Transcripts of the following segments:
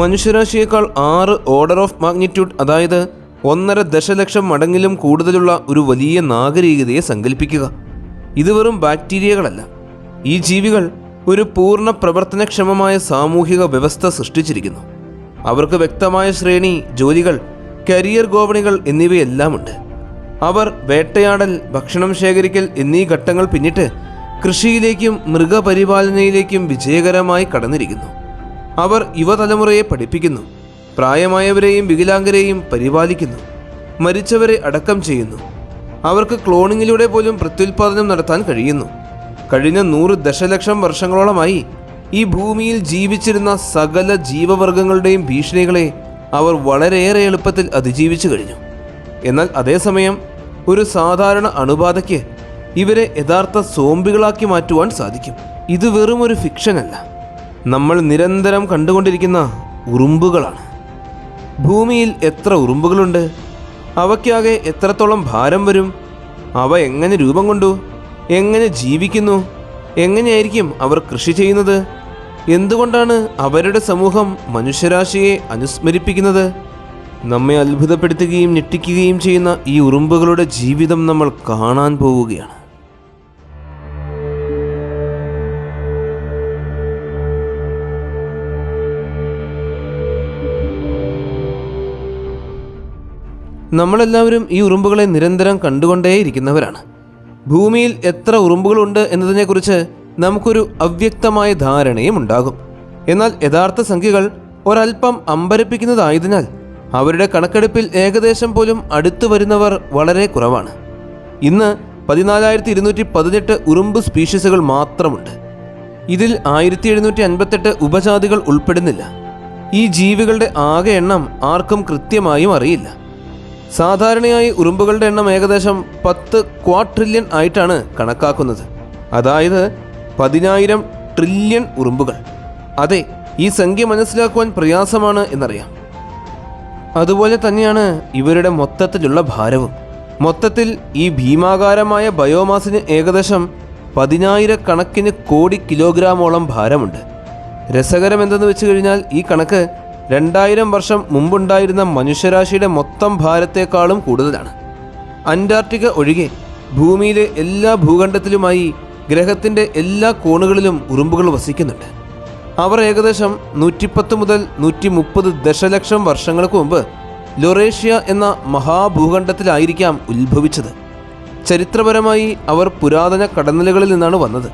മനുഷ്യരാശിയേക്കാൾ 6 order of magnitude, അതായത് 1.5 ദശലക്ഷം മടങ്ങിലും കൂടുതലുള്ള ഒരു വലിയ നാഗരികതയെ സങ്കല്പിക്കുക. ഇത് വെറും ബാക്ടീരിയകളല്ല. ഈ ജീവികൾ ഒരു പൂർണ്ണ പ്രവർത്തനക്ഷമമായ സാമൂഹിക വ്യവസ്ഥ സൃഷ്ടിച്ചിരിക്കുന്നു. അവർക്ക് വ്യക്തമായ ശ്രേണി, ജോലികൾ, കരിയർ ഗോവണികൾ എന്നിവയെല്ലാമുണ്ട്. അവർ വേട്ടയാടൽ, ഭക്ഷണം ശേഖരിക്കൽ എന്നീ ഘട്ടങ്ങൾ പിന്നിട്ട് കൃഷിയിലേക്കും മൃഗപരിപാലനയിലേക്കും വിജയകരമായി കടന്നിരിക്കുന്നു. അവർ യുവതലമുറയെ പഠിപ്പിക്കുന്നു, പ്രായമായവരെയും വികലാംഗരെയും പരിപാലിക്കുന്നു, മരിച്ചവരെ അടക്കം ചെയ്യുന്നു. അവർക്ക് ക്ലോണിങ്ങിലൂടെ പോലും പ്രത്യുൽപാദനം നടത്താൻ കഴിയുന്നു. കഴിഞ്ഞ 100 ദശലക്ഷം വർഷങ്ങളോളമായി ഈ ഭൂമിയിൽ ജീവിച്ചിരുന്ന സകല ജീവവർഗങ്ങളുടെയും ഭീഷണികളെ അവർ വളരെയേറെ എളുപ്പത്തിൽ അതിജീവിച്ചു കഴിഞ്ഞു. എന്നാൽ അതേസമയം ഒരു സാധാരണ അണുബാധയ്ക്ക് ഇവരെ യഥാർത്ഥ സോംബികളാക്കി മാറ്റുവാൻ സാധിക്കും. ഇത് വെറും ഒരു ഫിക്ഷനല്ല, നമ്മൾ നിരന്തരം കണ്ടുകൊണ്ടിരിക്കുന്ന ഉറുമ്പുകളാണ്. ഭൂമിയിൽ എത്ര ഉറുമ്പുകളുണ്ട്? അവയ്ക്കാകെ എത്രത്തോളം ഭാരം വരും? അവ എങ്ങനെ രൂപം കൊണ്ടു? എങ്ങനെ ജീവിക്കുന്നു? എങ്ങനെയായിരിക്കും അവർ കൃഷി ചെയ്യുന്നത്? എന്തുകൊണ്ടാണ് അവരുടെ സമൂഹം മനുഷ്യരാശിയെ അനുസ്മരിപ്പിക്കുന്നത്? നമ്മെ അത്ഭുതപ്പെടുത്തുകയും ഞെട്ടിക്കുകയും ചെയ്യുന്ന ഈ ഉറുമ്പുകളുടെ ജീവിതം നമ്മൾ കാണാൻ പോവുകയാണ്. നമ്മളെല്ലാവരും ഈ ഉറുമ്പുകളെ നിരന്തരം കണ്ടുകൊണ്ടേയിരിക്കുന്നവരാണ്. ഭൂമിയിൽ എത്ര ഉറുമ്പുകളുണ്ട് എന്നതിനെക്കുറിച്ച് നമുക്കൊരു അവ്യക്തമായ ധാരണയും ഉണ്ടാകും. എന്നാൽ യഥാർത്ഥ സംഖ്യകൾ ഒരൽപ്പം അമ്പരപ്പിക്കുന്നതായതിനാൽ അവരുടെ കണക്കെടുപ്പിൽ ഏകദേശം പോലും അടുത്തു വരുന്നവർ വളരെ കുറവാണ്. ഇന്ന് 14,218 ഉറുമ്പ് സ്പീഷീസുകൾ മാത്രമുണ്ട്. ഇതിൽ 1758 ഉപജാതികൾ ഉൾപ്പെടുന്നില്ല. ഈ ജീവികളുടെ ആകെ എണ്ണം ആർക്കും കൃത്യമായും അറിയില്ല. സാധാരണയായി ഉറുമ്പുകളുടെ എണ്ണം ഏകദേശം 10 ക്വാഡ്രില്യൺ ആയിട്ടാണ് കണക്കാക്കുന്നത്. അതായത് 10,000 ട്രില്യൺ ഉറുമ്പുകൾ. അതെ, ഈ സംഖ്യ മനസ്സിലാക്കുവാൻ പ്രയാസമാണ് എന്നറിയാം. അതുപോലെ തന്നെയാണ് ഇവരുടെ മൊത്തത്തിലുള്ള ഭാരവും. മൊത്തത്തിൽ ഈ ഭീമാകാരമായ ബയോമാസിന് ഏകദേശം 10,000 കണക്കിന് കോടി കിലോഗ്രാമോളം ഭാരമുണ്ട്. രസകരം എന്തെന്ന് വെച്ച് കഴിഞ്ഞാൽ ഈ കണക്ക് 2000 വർഷം മുമ്പുണ്ടായിരുന്ന മനുഷ്യരാശിയുടെ മൊത്തം ഭാരത്തേക്കാളും കൂടുതലാണ്. അന്റാർട്ടിക്ക ഒഴികെ ഭൂമിയിലെ എല്ലാ ഭൂഖണ്ഡത്തിലുമായി ഗ്രഹത്തിൻ്റെ എല്ലാ കോണുകളിലും ഉറുമ്പുകൾ വസിക്കുന്നുണ്ട്. അവർ ഏകദേശം 110 മുതൽ 130 ദശലക്ഷം വർഷങ്ങൾക്ക് മുമ്പ് ലൊറേഷ്യ എന്ന മഹാഭൂഖണ്ഡത്തിലായിരിക്കാം ഉത്ഭവിച്ചത്. ചരിത്രപരമായി അവർ പുരാതന കടന്നലുകളിൽ നിന്നാണ് വന്നത്.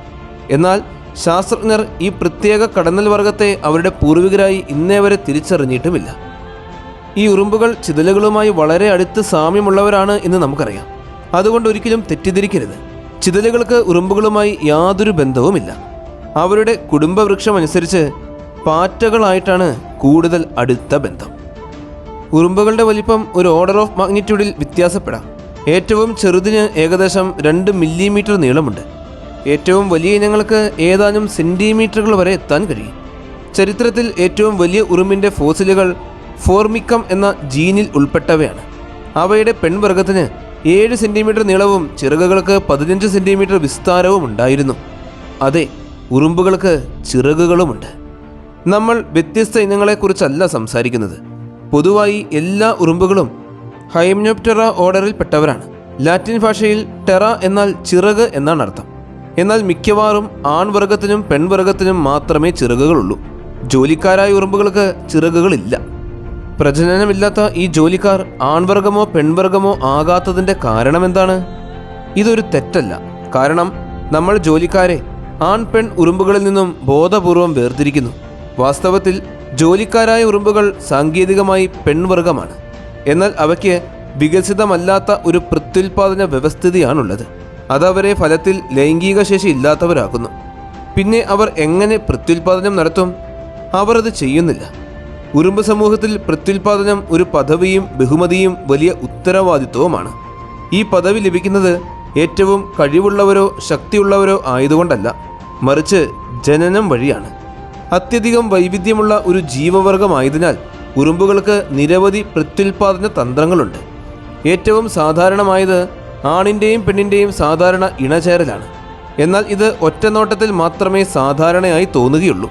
എന്നാൽ ശാസ്ത്രജ്ഞർ ഈ പ്രത്യേക കടന്നൽ വർഗത്തെ അവരുടെ പൂർവികരായി ഇന്നേ വരെ തിരിച്ചറിഞ്ഞിട്ടുമില്ല. ഈ ഉറുമ്പുകൾ ചിതലുകളുമായി വളരെ അടുത്ത് സാമ്യമുള്ളവരാണ് എന്ന് നമുക്കറിയാം. അതുകൊണ്ട് ഒരിക്കലും തെറ്റിദ്ധരിക്കരുത്. ചിതലുകൾക്ക് ഉറുമ്പുകളുമായി യാതൊരു ബന്ധവുമില്ല. അവരുടെ കുടുംബവൃക്ഷം അനുസരിച്ച് പാറ്റകളായിട്ടാണ് കൂടുതൽ അടുത്ത ബന്ധം. ഉറുമ്പുകളുടെ വലിപ്പം ഒരു ഓർഡർ ഓഫ് മാഗ്നിറ്റ്യൂഡിൽ വ്യത്യാസപ്പെടാം. ഏറ്റവും ചെറുതിന് ഏകദേശം 2 മില്ലിമീറ്റർ നീളമുണ്ട്. ഏറ്റവും വലിയ ഇനങ്ങൾക്ക് ഏതാനും സെൻറ്റിമീറ്ററുകൾ വരെ എത്താൻ കഴിയും. ചരിത്രത്തിൽ ഏറ്റവും വലിയ ഉറുമ്പിൻ്റെ ഫോസിലുകൾ ഫോർമിക്കം എന്ന ജീനിൽ ഉൾപ്പെട്ടവയാണ്. അവയുടെ പെൺവർഗത്തിന് 7 സെൻറ്റിമീറ്റർ നീളവും ചിറകുകൾക്ക് 15 സെൻറ്റിമീറ്റർ വിസ്താരവും ഉണ്ടായിരുന്നു. അതെ, ഉറുമ്പുകൾക്ക് ചിറകുകളുമുണ്ട്. നമ്മൾ വ്യത്യസ്ത ഇനങ്ങളെക്കുറിച്ചല്ല സംസാരിക്കുന്നത്. പൊതുവായി എല്ലാ ഉറുമ്പുകളും ഹൈംനോപ്റ്റെറ ഓർഡറിൽപ്പെട്ടവരാണ്. ലാറ്റിൻ ഭാഷയിൽ ടെറ എന്നാൽ ചിറക് എന്നാണ് അർത്ഥം. എന്നാൽ മിക്കവാറും ആൺവർഗത്തിനും പെൺവർഗത്തിനും മാത്രമേ ചിറകുകളുള്ളൂ. ജോലിക്കാരായ ഉറുമ്പുകൾക്ക് ചിറകുകളില്ല. പ്രജനനമില്ലാത്ത ഈ ജോലിക്കാർ ആൺവർഗമോ പെൺവർഗമോ ആകാത്തതിൻ്റെ കാരണം എന്താണ്? ഇതൊരു തെറ്റല്ല. കാരണം നമ്മൾ ജോലിക്കാരെ ആൺ പെൺ ഉറുമ്പുകളിൽ നിന്നും ബോധപൂർവം വേർതിരിക്കുന്നു. വാസ്തവത്തിൽ ജോലിക്കാരായ ഉറുമ്പുകൾ സാങ്കേതികമായി പെൺവർഗമാണ്. എന്നാൽ അവയ്ക്ക് വികസിതമല്ലാത്ത ഒരു പ്രത്യുൽപാദന വ്യവസ്ഥിതിയാണുള്ളത്. അതവരെ ഫലത്തിൽ ലൈംഗിക ശേഷി ഇല്ലാത്തവരാക്കുന്നു. പിന്നെ അവർ എങ്ങനെ പ്രത്യുൽപാദനം നടത്തും? അവർ അത് ചെയ്യുന്നില്ല. ഉറുമ്പ് സമൂഹത്തിൽ പ്രത്യുൽപാദനം ഒരു പദവിയും ബഹുമതിയും വലിയ ഉത്തരവാദിത്വവുമാണ്. ഈ പദവി ലഭിക്കുന്നത് ഏറ്റവും കഴിവുള്ളവരോ ശക്തിയുള്ളവരോ ആയതുകൊണ്ടല്ല, മറിച്ച് ജനനം വഴിയാണ്. അത്യധികം വൈവിധ്യമുള്ള ഒരു ജീവവർഗമായതിനാൽ ഉറുമ്പുകൾക്ക് നിരവധി പ്രത്യുൽപാദന തന്ത്രങ്ങളുണ്ട്. ഏറ്റവും സാധാരണമായത് ആണിൻ്റെയും പെണ്ണിൻ്റെയും സാധാരണ ഇണചേരലാണ്. എന്നാൽ ഇത് ഒറ്റനോട്ടത്തിൽ മാത്രമേ സാധാരണയായി തോന്നുകയുള്ളൂ.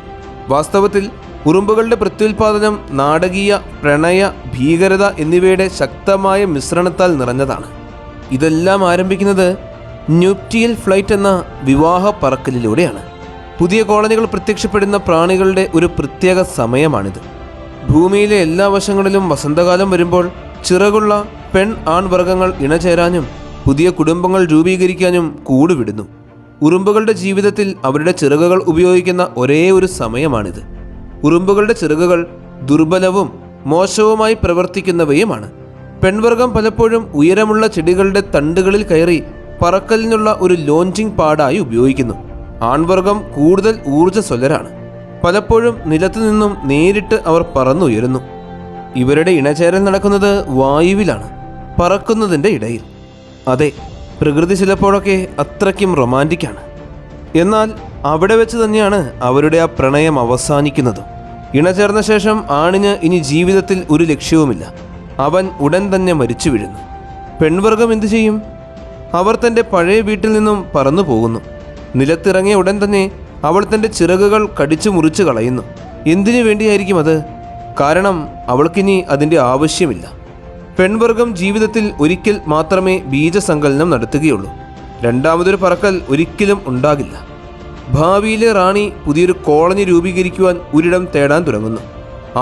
വാസ്തവത്തിൽ ഉറുമ്പുകളുടെ പ്രത്യുൽപാദനം നാടകീയ, പ്രണയ, ഭീകരത എന്നിവയുടെ ശക്തമായ മിശ്രണത്താൽ നിറഞ്ഞതാണ്. ഇതെല്ലാം ആരംഭിക്കുന്നത് ന്യൂപ്റ്റിയൽ ഫ്ലൈറ്റ് എന്ന വിവാഹ പറക്കലിലൂടെയാണ്. പുതിയ കോളനികൾ പ്രത്യക്ഷപ്പെടുന്ന പ്രാണികളുടെ ഒരു പ്രത്യേക സമയമാണിത്. ഭൂമിയിലെ എല്ലാ വശങ്ങളിലും വസന്തകാലം വരുമ്പോൾ ചിറകുള്ള പെൺ ആൺ വർഗ്ഗങ്ങൾ ഇണചേരാനും പുതിയ കുടുംബങ്ങൾ രൂപീകരിക്കാനും കൂടുവിടുന്നു. ഉറുമ്പുകളുടെ ജീവിതത്തിൽ അവരുടെ ചിറകുകൾ ഉപയോഗിക്കുന്ന ഒരേ ഒരു സമയമാണിത്. ഉറുമ്പുകളുടെ ചിറകുകൾ ദുർബലവും മോശവുമായി പ്രവർത്തിക്കുന്നവയുമാണ്. പെൺവർഗം പലപ്പോഴും ഉയരമുള്ള ചെടികളുടെ തണ്ടുകളിൽ കയറി പറക്കലിനുള്ള ഒരു ലോഞ്ചിങ് പാടായി ഉപയോഗിക്കുന്നു. ആൺവർഗം കൂടുതൽ ഊർജ്ജസ്വലരാണ്. പലപ്പോഴും നിലത്തു നിന്നും നേരിട്ട് അവർ പറന്നുയരുന്നു. ഇവരുടെ ഇണചേരൽ നടക്കുന്നത് വായുവിലാണ്, പറക്കുന്നതിൻ്റെ ഇടയിൽ. അതെ, പ്രകൃതി ചിലപ്പോഴൊക്കെ അത്രയ്ക്കും റൊമാൻറ്റിക്കാണ്. എന്നാൽ അവിടെ വെച്ച് തന്നെയാണ് അവരുടെ ആ പ്രണയം അവസാനിക്കുന്നതും. ഇണചേർന്ന ശേഷം ആണിന് ഇനി ജീവിതത്തിൽ ഒരു ലക്ഷ്യവുമില്ല. അവൻ ഉടൻ തന്നെ മരിച്ചു വീഴുന്നു. പെൺവർഗം എന്തു ചെയ്യും? അവർ തൻ്റെ പഴയ വീട്ടിൽ നിന്നും പറന്നു പോകുന്നു. നിലത്തിറങ്ങിയ ഉടൻ തന്നെ അവൾ തൻ്റെ ചിറകുകൾ കടിച്ചു മുറിച്ച് കളയുന്നു. എന്തിനു വേണ്ടിയായിരിക്കും അത്? കാരണം അവൾക്കിനി അതിൻ്റെ ആവശ്യമില്ല. പെൺവർഗം ജീവിതത്തിൽ ഒരിക്കൽ മാത്രമേ ബീജസങ്കലനം നടത്തുകയുള്ളൂ. രണ്ടാമതൊരു പറക്കൽ ഒരിക്കലും ഉണ്ടാകില്ല. ഭാവിയിലെ റാണി പുതിയൊരു കോളനി രൂപീകരിക്കുവാൻ ഒരിടം തേടാൻ തുടങ്ങുന്നു.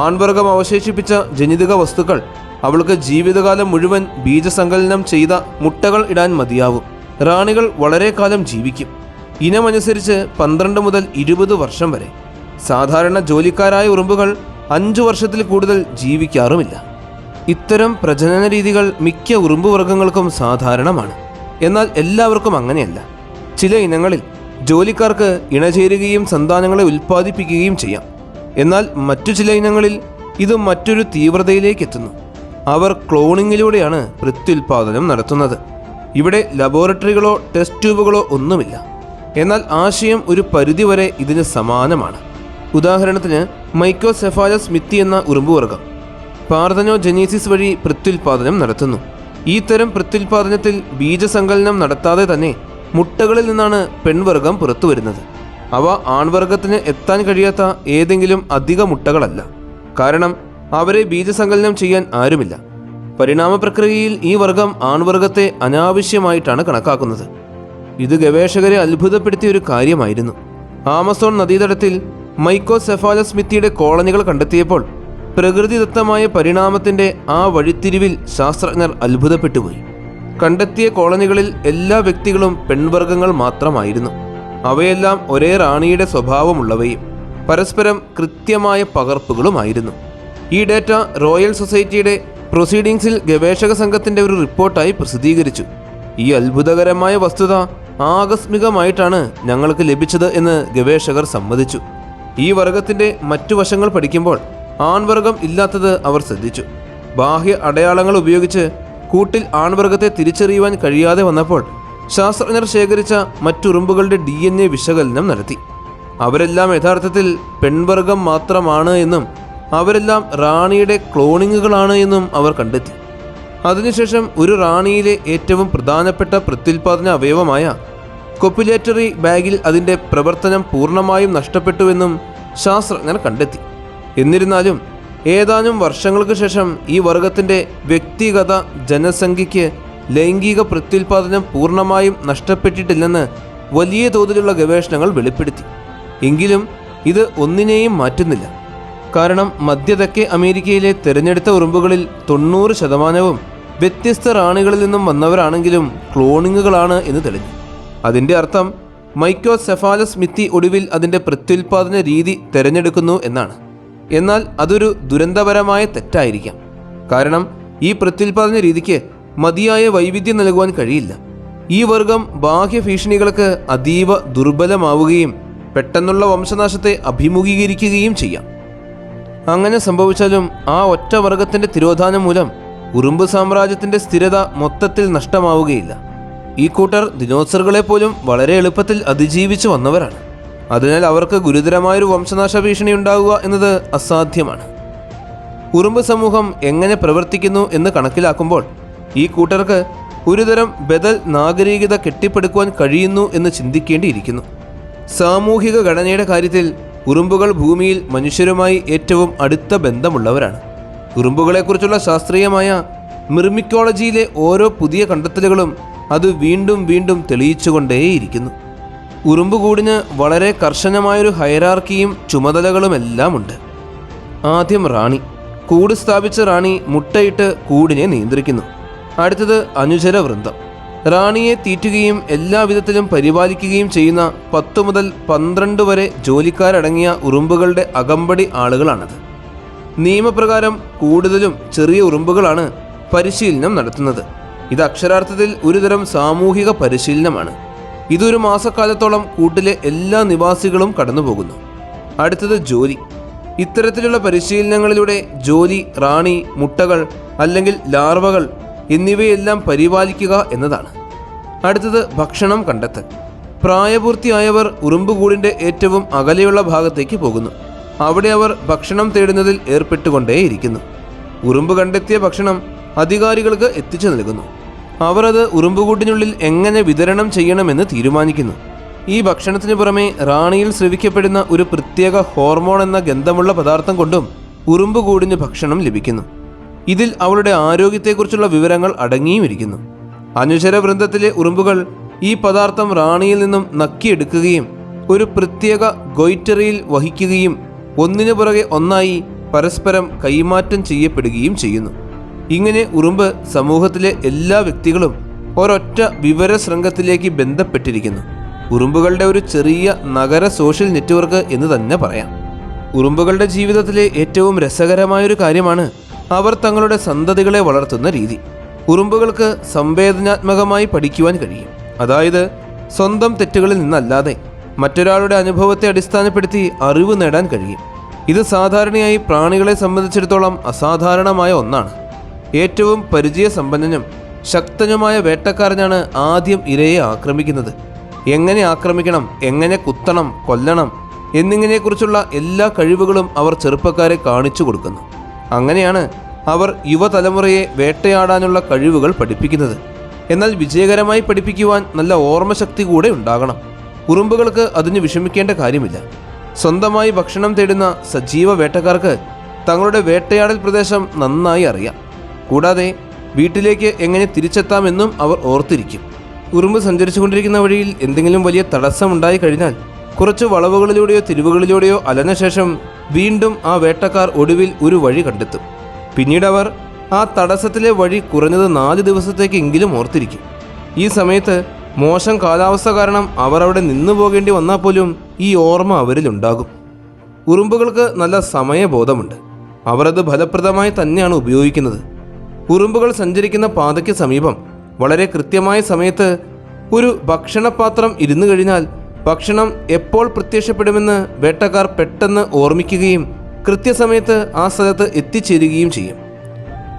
ആൺവർഗം അവശേഷിപ്പിച്ച ജനിതക വസ്തുക്കൾ അവൾക്ക് ജീവിതകാലം മുഴുവൻ ബീജസങ്കലനം ചെയ്ത മുട്ടകൾ ഇടാൻ മതിയാവും. റാണികൾ വളരെ കാലം ജീവിക്കും. ഇനമനുസരിച്ച് 12 മുതൽ 20 വർഷം വരെ. സാധാരണ ജോലിക്കാരായ ഉറുമ്പുകൾ 5 വർഷത്തിൽ കൂടുതൽ ജീവിക്കാറുമില്ല. ഇത്തരം പ്രജനന രീതികൾ മിക്ക ഉറുമ്പ് വർഗ്ഗങ്ങൾക്കും സാധാരണമാണ്. എന്നാൽ എല്ലാവർക്കും അങ്ങനെയല്ല. ചില ഇനങ്ങളിൽ ജോലിക്കാർക്ക് ഇണചേരുകയും സന്താനങ്ങളെ ഉൽപ്പാദിപ്പിക്കുകയും ചെയ്യാം. എന്നാൽ മറ്റു ചില ഇനങ്ങളിൽ ഇത് മറ്റൊരു തീവ്രതയിലേക്ക് എത്തുന്നു. അവർ ക്ലോണിങ്ങിലൂടെയാണ് പ്രത്യുൽപാദനം നടത്തുന്നത്. ഇവിടെ ലബോറട്ടറികളോ ടെസ്റ്റ് ട്യൂബുകളോ ഒന്നുമില്ല. എന്നാൽ ആശയം ഒരു പരിധിവരെ ഇതിന് സമാനമാണ്. ഉദാഹരണത്തിന് മൈക്രോസെഫാലസ് മിത്തി എന്ന ഉറുമ്പുവർഗം പാർഥനോജനീസിസ് വഴി പ്രത്യുൽപാദനം നടത്തുന്നു. ഈ തരം പ്രത്യുൽപാദനത്തിൽ ബീജസങ്കലനം നടത്താതെ തന്നെ മുട്ടകളിൽ നിന്നാണ് പെൺവർഗം പുറത്തു വരുന്നത്. അവ ആൺവർഗത്തിന് എത്താൻ കഴിയാത്ത ഏതെങ്കിലും അധിക മുട്ടകളല്ല. കാരണം അവരെ ബീജസങ്കലനം ചെയ്യാൻ ആരുമില്ല. പരിണാമ പ്രക്രിയയിൽ ഈ വർഗം ആൺവർഗത്തെ അനാവശ്യമായിട്ടാണ് കണക്കാക്കുന്നത്. ഇത് ഗവേഷകരെ അത്ഭുതപ്പെടുത്തിയ ഒരു കാര്യമായിരുന്നു. ആമസോൺ നദീതടത്തിൽ മൈക്രോസെഫാലസ് മിത്തിയുടെ കോളനികൾ കണ്ടെത്തിയപ്പോൾ പ്രകൃതിദത്തമായ പരിണാമത്തിൻ്റെ ആ വഴിത്തിരിവിൽ ശാസ്ത്രജ്ഞർ അത്ഭുതപ്പെട്ടുപോയി. കണ്ടെത്തിയ കോളനികളിൽ എല്ലാ വ്യക്തികളും പെൺവർഗ്ഗങ്ങൾ മാത്രമായിരുന്നു. അവയെല്ലാം ഒരേ റാണിയുടെ സ്വഭാവമുള്ളവയും പരസ്പരം കൃത്യമായ പകർപ്പുകളുമായിരുന്നു. ഈ ഡേറ്റ റോയൽ സൊസൈറ്റിയുടെ പ്രൊസീഡിങ്സിൽ ഗവേഷക സംഘത്തിൻ്റെ ഒരു റിപ്പോർട്ടായി പ്രസിദ്ധീകരിച്ചു. ഈ അത്ഭുതകരമായ വസ്തുത ആകസ്മികമായിട്ടാണ് ഞങ്ങൾക്ക് ലഭിച്ചത് എന്ന് ഗവേഷകർ സമ്മതിച്ചു. ഈ വർഗത്തിൻ്റെ മറ്റു വശങ്ങൾ പഠിക്കുമ്പോൾ ആൺവർഗം ഇല്ലാത്തത് അവർ ശ്രദ്ധിച്ചു. ബാഹ്യ അടയാളങ്ങൾ ഉപയോഗിച്ച് കൂട്ടിൽ ആൺവർഗത്തെ തിരിച്ചറിയുവാൻ കഴിയാതെ വന്നപ്പോൾ ശാസ്ത്രജ്ഞർ ശേഖരിച്ച മറ്റുറുമ്പുകളുടെ DNA വിശകലനം നടത്തി. അവരെല്ലാം യഥാർത്ഥത്തിൽ പെൺവർഗം മാത്രമാണ് എന്നും അവരെല്ലാം റാണിയുടെ ക്ലോണിങ്ങുകളാണ് എന്നും അവർ കണ്ടെത്തി. അതിനുശേഷം ഒരു റാണിയിലെ ഏറ്റവും പ്രധാനപ്പെട്ട പ്രത്യുൽപാദന അവയവമായ കൊപ്പുലേറ്ററി ബാഗിൽ അതിൻ്റെ പ്രവർത്തനം പൂർണ്ണമായും നഷ്ടപ്പെട്ടുവെന്നും ശാസ്ത്രജ്ഞർ കണ്ടെത്തി. എന്നിരുന്നാലും ഏതാനും വർഷങ്ങൾക്ക് ശേഷം ഈ വർഗത്തിൻ്റെ വ്യക്തിഗത ജനസംഖ്യയ്ക്ക് ലൈംഗിക പ്രത്യുൽപാദനം പൂർണ്ണമായും നഷ്ടപ്പെട്ടിട്ടില്ലെന്ന് വലിയ തോതിലുള്ള ഗവേഷണങ്ങൾ വെളിപ്പെടുത്തി. എങ്കിലും ഇത് ഒന്നിനെയും മാറ്റുന്നില്ല. കാരണം മധ്യതെക്കേ അമേരിക്കയിലെ തിരഞ്ഞെടുത്ത ഉറുമ്പുകളിൽ 90% വ്യത്യസ്ത റാണികളിൽ നിന്നും വന്നവരാണെങ്കിലും ക്ലോണിങ്ങുകളാണ് എന്ന് തെളിഞ്ഞു. അതിൻ്റെ അർത്ഥം മൈക്രോസെഫാലസ് മിത്തി ഒടുവിൽ അതിൻ്റെ പ്രത്യുൽപാദന രീതി തിരഞ്ഞെടുക്കുന്നു എന്നാണ്. എന്നാൽ അതൊരു ദുരന്തപരമായ തെറ്റായിരിക്കാം. കാരണം ഈ പ്രത്യുൽപാദന രീതിക്ക് മതിയായ വൈവിധ്യം നൽകുവാൻ കഴിയില്ല. ഈ വർഗം ബാഹ്യ ഭീഷണികൾക്ക് അതീവ ദുർബലമാവുകയും പെട്ടെന്നുള്ള വംശനാശത്തെ അഭിമുഖീകരിക്കുകയും ചെയ്യാം. അങ്ങനെ സംഭവിച്ചാലും ആ ഒറ്റ വർഗത്തിൻ്റെ തിരോധാനം മൂലം ഉറുമ്പ് സാമ്രാജ്യത്തിൻ്റെ സ്ഥിരത മൊത്തത്തിൽ നഷ്ടമാവുകയില്ല. ഈ കൂട്ടർ ദിനോസറുകളെ പോലും വളരെ എളുപ്പത്തിൽ അതിജീവിച്ചു വന്നവരാണ്. അതിനാൽ അവർക്ക് ഗുരുതരമായൊരു വംശനാശ ഭീഷണി ഉണ്ടാവുക എന്നത് അസാധ്യമാണ്. ഉറുമ്പ് സമൂഹം എങ്ങനെ പ്രവർത്തിക്കുന്നു എന്ന് കണക്കിലാക്കുമ്പോൾ ഈ കൂട്ടർക്ക് ഒരുതരം ബദൽ നാഗരികത കെട്ടിപ്പടുക്കുവാൻ കഴിയുന്നു എന്ന് ചിന്തിക്കേണ്ടിയിരിക്കുന്നു. സാമൂഹിക ഘടനയുടെ കാര്യത്തിൽ ഉറുമ്പുകൾ ഭൂമിയിൽ മനുഷ്യരുമായി ഏറ്റവും അടുത്ത ബന്ധമുള്ളവരാണ്. ഉറുമ്പുകളെക്കുറിച്ചുള്ള ശാസ്ത്രീയമായ മിർമിക്കോളജിയിലെ ഓരോ പുതിയ കണ്ടെത്തലുകളും അത് വീണ്ടും വീണ്ടും തെളിയിച്ചുകൊണ്ടേയിരിക്കുന്നു. ഉറുമ്പുകൂടിന് വളരെ കർശനമായൊരു ഹൈറാർക്കിയും ചുമതലകളുമെല്ലാം ഉണ്ട്. ആദ്യം റാണി. കൂട് സ്ഥാപിച്ച റാണി മുട്ടയിട്ട് കൂടിനെ നിയന്ത്രിക്കുന്നു. അടുത്തത് അനുചര വൃന്ദം. റാണിയെ തീറ്റുകയും എല്ലാവിധത്തിലും പരിപാലിക്കുകയും ചെയ്യുന്ന 10 മുതൽ 12 വരെ ജോലിക്കാരടങ്ങിയ ഉറുമ്പുകളുടെ അകമ്പടി ആളുകളാണത്. നിയമപ്രകാരം കൂടുതലും ചെറിയ ഉറുമ്പുകളാണ് പരിശീലനം നടത്തുന്നത്. ഇത് അക്ഷരാർത്ഥത്തിൽ ഒരുതരം സാമൂഹിക പരിശീലനമാണ്. ഇതൊരു മാസക്കാലത്തോളം കൂട്ടിലെ എല്ലാ നിവാസികളും കടന്നുപോകുന്നു. അടുത്തത് ജോലി. ഇത്തരത്തിലുള്ള പരിശീലനങ്ങളിലൂടെ ജോലി റാണി, മുട്ടകൾ അല്ലെങ്കിൽ ലാർവകൾ എന്നിവയെല്ലാം പരിപാലിക്കുക എന്നതാണ്. അടുത്തത് ഭക്ഷണം കണ്ടെത്തൽ. പ്രായപൂർത്തിയായവർ ഉറുമ്പുകൂടിൻ്റെ ഏറ്റവും അകലെയുള്ള ഭാഗത്തേക്ക് പോകുന്നു. അവിടെ അവർ ഭക്ഷണം തേടുന്നതിൽ ഏർപ്പെട്ടുകൊണ്ടേയിരിക്കുന്നു. ഉറുമ്പ് കണ്ടെത്തിയ ഭക്ഷണം അധികാരികൾക്ക് എത്തിച്ചു നൽകുന്നു. അവർ അത് ഉറുമ്പുകൂട്ടിനുള്ളിൽ എങ്ങനെ വിതരണം ചെയ്യണമെന്ന് തീരുമാനിക്കുന്നു. ഈ ഭക്ഷണത്തിന് പുറമെ റാണിയിൽ സ്രവിക്കപ്പെടുന്ന ഒരു പ്രത്യേക ഹോർമോൺ എന്ന ഗന്ധമുള്ള പദാർത്ഥം കൊണ്ടും ഉറുമ്പുകൂടിന് ഭക്ഷണം ലഭിക്കുന്നു. ഇതിൽ അവളുടെ ആരോഗ്യത്തെക്കുറിച്ചുള്ള വിവരങ്ങൾ അടങ്ങിയുമിരിക്കുന്നു. അനുചര വൃന്ദത്തിലെ ഉറുമ്പുകൾ ഈ പദാർത്ഥം റാണിയിൽ നിന്നും നക്കിയെടുക്കുകയും ഒരു പ്രത്യേക ഗൊയ്റ്ററിയിൽ വഹിക്കുകയും ഒന്നിനു പുറകെ ഒന്നായി പരസ്പരം കൈമാറ്റം ചെയ്യപ്പെടുകയും ചെയ്യുന്നു. ഇങ്ങനെ ഉറുമ്പ് സമൂഹത്തിലെ എല്ലാ വ്യക്തികളും ഒരൊറ്റ വിവര ശൃംഖലത്തിലേക്ക് ബന്ധപ്പെട്ടിരിക്കുന്നു. ഉറുമ്പുകളുടെ ഒരു ചെറിയ നഗര സോഷ്യൽ നെറ്റ്വർക്ക് എന്ന് തന്നെ പറയാം. ഉറുമ്പുകളുടെ ജീവിതത്തിലെ ഏറ്റവും രസകരമായൊരു കാര്യമാണ് അവർ തങ്ങളുടെ സന്തതികളെ വളർത്തുന്ന രീതി. ഉറുമ്പുകൾക്ക് സംവേദനാത്മകമായി പഠിക്കുവാൻ കഴിയും. അതായത് സ്വന്തം തെറ്റുകളിൽ നിന്നല്ലാതെ മറ്റൊരാളുടെ അനുഭവത്തെ അടിസ്ഥാനപ്പെടുത്തി അറിവ് നേടാൻ കഴിയും. ഇത് സാധാരണയായി പ്രാണികളെ സംബന്ധിച്ചിടത്തോളം അസാധാരണമായ ഒന്നാണ്. ഏറ്റവും പരിചയസമ്പന്നനും ശക്തനുമായ വേട്ടക്കാരനാണ് ആദ്യം ഇരയെ ആക്രമിക്കുന്നത്. എങ്ങനെ ആക്രമിക്കണം, എങ്ങനെ കുത്തണം, കൊല്ലണം എന്നിങ്ങനെക്കുറിച്ചുള്ള എല്ലാ കഴിവുകളും അവർ ചെറുപ്പക്കാരെ കാണിച്ചു കൊടുക്കുന്നു. അങ്ങനെയാണ് അവർ യുവതലമുറയെ വേട്ടയാടാനുള്ള കഴിവുകൾ പഠിപ്പിക്കുന്നത്. എന്നാൽ വിജയകരമായി പഠിപ്പിക്കുവാൻ നല്ല ഓർമ്മശക്തി കൂടെ ഉണ്ടാകണം. ഉറുമ്പുകൾക്ക് അതിന് വിഷമിക്കേണ്ട കാര്യമില്ല. സ്വന്തമായി ഭക്ഷണം തേടുന്ന സജീവ വേട്ടക്കാർക്ക് തങ്ങളുടെ വേട്ടയാടൽ പ്രദേശം നന്നായി അറിയാം. കൂടാതെ വീട്ടിലേക്ക് എങ്ങനെ തിരിച്ചെത്താമെന്നും അവർ ഓർത്തിരിക്കും. ഉറുമ്പ് സഞ്ചരിച്ചുകൊണ്ടിരിക്കുന്ന വഴിയിൽ എന്തെങ്കിലും വലിയ തടസ്സമുണ്ടായി കഴിഞ്ഞാൽ കുറച്ച് വളവുകളിലൂടെയോ തിരിവുകളിലൂടെയോ അലഞ്ഞ ശേഷം വീണ്ടും ആ വേട്ടക്കാർ ഒടുവിൽ ഒരു വഴി കണ്ടെത്തും. പിന്നീട് അവർ ആ തടസ്സത്തിലെ വഴി കുറഞ്ഞത് 4 ദിവസത്തേക്കെങ്കിലും ഓർത്തിരിക്കും. ഈ സമയത്ത് മോശം കാലാവസ്ഥ കാരണം അവർ അവിടെ നിന്നു പോകേണ്ടി വന്നാൽ പോലും ഈ ഓർമ്മ അവരിലുണ്ടാകും. ഉറുമ്പുകൾക്ക് നല്ല സമയബോധമുണ്ട്. അവർ അത് ഫലപ്രദമായി തന്നെയാണ് ഉപയോഗിക്കുന്നത്. ഉറുമ്പുകൾ സഞ്ചരിക്കുന്ന പാതയ്ക്ക് സമീപം വളരെ കൃത്യമായ സമയത്ത് ഒരു ഭക്ഷണപാത്രം ഇരുന്നു കഴിഞ്ഞാൽ ഭക്ഷണം എപ്പോൾ പ്രത്യക്ഷപ്പെടുമെന്ന് വേട്ടക്കാർ പെട്ടെന്ന് ഓർമ്മിക്കുകയും കൃത്യസമയത്ത് ആ സ്ഥലത്ത് എത്തിച്ചേരുകയും ചെയ്യും.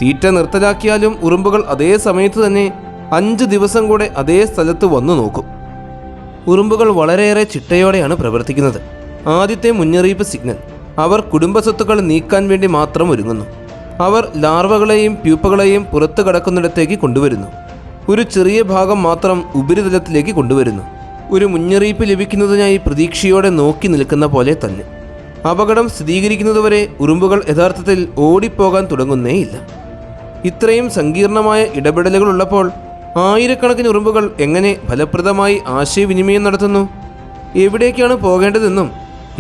തീറ്റ നിർത്തലാക്കിയാലും ഉറുമ്പുകൾ അതേ സമയത്ത് തന്നെ 5 ദിവസം കൂടെ അതേ സ്ഥലത്ത് വന്നു നോക്കും. ഉറുമ്പുകൾ വളരെയേറെ ചിട്ടയോടെയാണ് പ്രവർത്തിക്കുന്നത്. ആദ്യത്തെ മുന്നറിയിപ്പ് സിഗ്നൽ അവർ കുടുംബസ്വത്തുക്കൾ നീക്കാൻ വേണ്ടി മാത്രം ഒരുങ്ങുന്നു. അവർ ലാർവകളെയും പ്യൂപ്പകളെയും പുറത്തു കടക്കുന്നിടത്തേക്ക് കൊണ്ടുവരുന്നു. ഒരു ചെറിയ ഭാഗം മാത്രം ഉപരിതലത്തിലേക്ക് കൊണ്ടുവരുന്നു. ഒരു മുന്നറിയിപ്പ് ലഭിക്കുന്നതിനായി പ്രതീക്ഷയോടെ നോക്കി നിൽക്കുന്ന പോലെ തന്നെ. അപകടം സ്ഥിരീകരിക്കുന്നതുവരെ ഉറുമ്പുകൾ യഥാർത്ഥത്തിൽ ഓടിപ്പോകാൻ തുടങ്ങുന്നേയില്ല. ഇത്രയും സങ്കീർണമായ ഇടപെടലുകൾ ഉള്ളപ്പോൾ ആയിരക്കണക്കിന് ഉറുമ്പുകൾ എങ്ങനെ ഫലപ്രദമായി ആശയവിനിമയം നടത്തുന്നു? എവിടേക്കാണ് പോകേണ്ടതെന്നും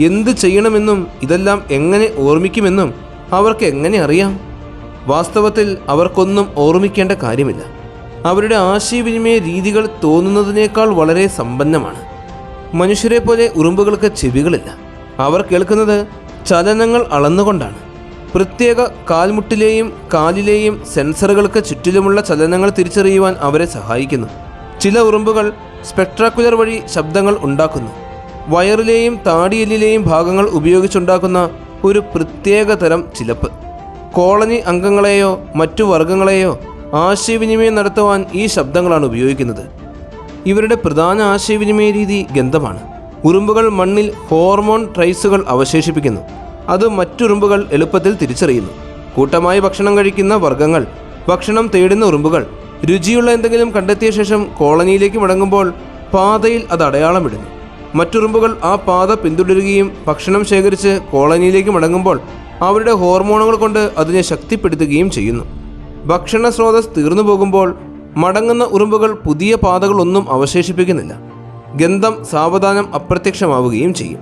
എന്ത് ചെയ്യണമെന്നും ഇതെല്ലാം എങ്ങനെ ഓർമ്മിക്കുമെന്നും അവർക്ക് എങ്ങനെ അറിയാം? വാസ്തവത്തിൽ അവർക്കൊന്നും ഓർമ്മിക്കേണ്ട കാര്യമില്ല. അവരുടെ ആശയവിനിമയ രീതികൾ തോന്നുന്നതിനേക്കാൾ വളരെ സമ്പന്നമാണ്. മനുഷ്യരെ പോലെ ഉറുമ്പുകൾക്ക് ചെവികളില്ല. അവർ കേൾക്കുന്നത് ചലനങ്ങൾ അളന്നുകൊണ്ടാണ്. പ്രത്യേക കാൽമുട്ടിലെയും കാലിലെയും സെൻസറുകൾക്ക് ചുറ്റിലുമുള്ള ചലനങ്ങൾ തിരിച്ചറിയുവാൻ അവരെ സഹായിക്കുന്നു. ചില ഉറുമ്പുകൾ സ്പെക്ട്രാക്കുലർ വഴി ശബ്ദങ്ങൾ ഉണ്ടാക്കുന്നു. വയറിലെയും താടിയെല്ലിലെയും ഭാഗങ്ങൾ ഉപയോഗിച്ചുണ്ടാക്കുന്ന ഒരു പ്രത്യേക തരം ചിലപ്പ് കോളനി അംഗങ്ങളെയോ മറ്റു വർഗങ്ങളെയോ ആശയവിനിമയം നടത്തുവാൻ ഈ ശബ്ദങ്ങളാണ് ഉപയോഗിക്കുന്നത്. ഇവരുടെ പ്രധാന ആശയവിനിമയ രീതി ഗന്ധമാണ്. ഉറുമ്പുകൾ മണ്ണിൽ ഹോർമോൺ ട്രേസുകൾ അവശേഷിപ്പിക്കുന്നു. അത് മറ്റുറുമ്പുകൾ എളുപ്പത്തിൽ തിരിച്ചറിയുന്നു. കൂട്ടമായി ഭക്ഷണം കഴിക്കുന്ന വർഗ്ഗങ്ങൾ, ഭക്ഷണം തേടുന്ന ഉറുമ്പുകൾ രുചിയുള്ള എന്തെങ്കിലും കണ്ടെത്തിയ ശേഷം കോളനിയിലേക്ക് മടങ്ങുമ്പോൾ പാതയിൽ അത് അടയാളമിടുന്നു. മറ്റുറുമ്പുകൾ ആ പാത പിന്തുടരുകയും ഭക്ഷണം ശേഖരിച്ച് കോളനിയിലേക്ക് മടങ്ങുമ്പോൾ അവരുടെ ഹോർമോണുകൾ കൊണ്ട് അതിനെ ശക്തിപ്പെടുത്തുകയും ചെയ്യുന്നു. ഭക്ഷണ സ്രോതസ് തീർന്നു പോകുമ്പോൾ മടങ്ങുന്ന ഉറുമ്പുകൾ പുതിയ പാതകളൊന്നും അവശേഷിപ്പിക്കുന്നില്ല. ഗന്ധം സാവധാനം അപ്രത്യക്ഷമാവുകയും ചെയ്യും.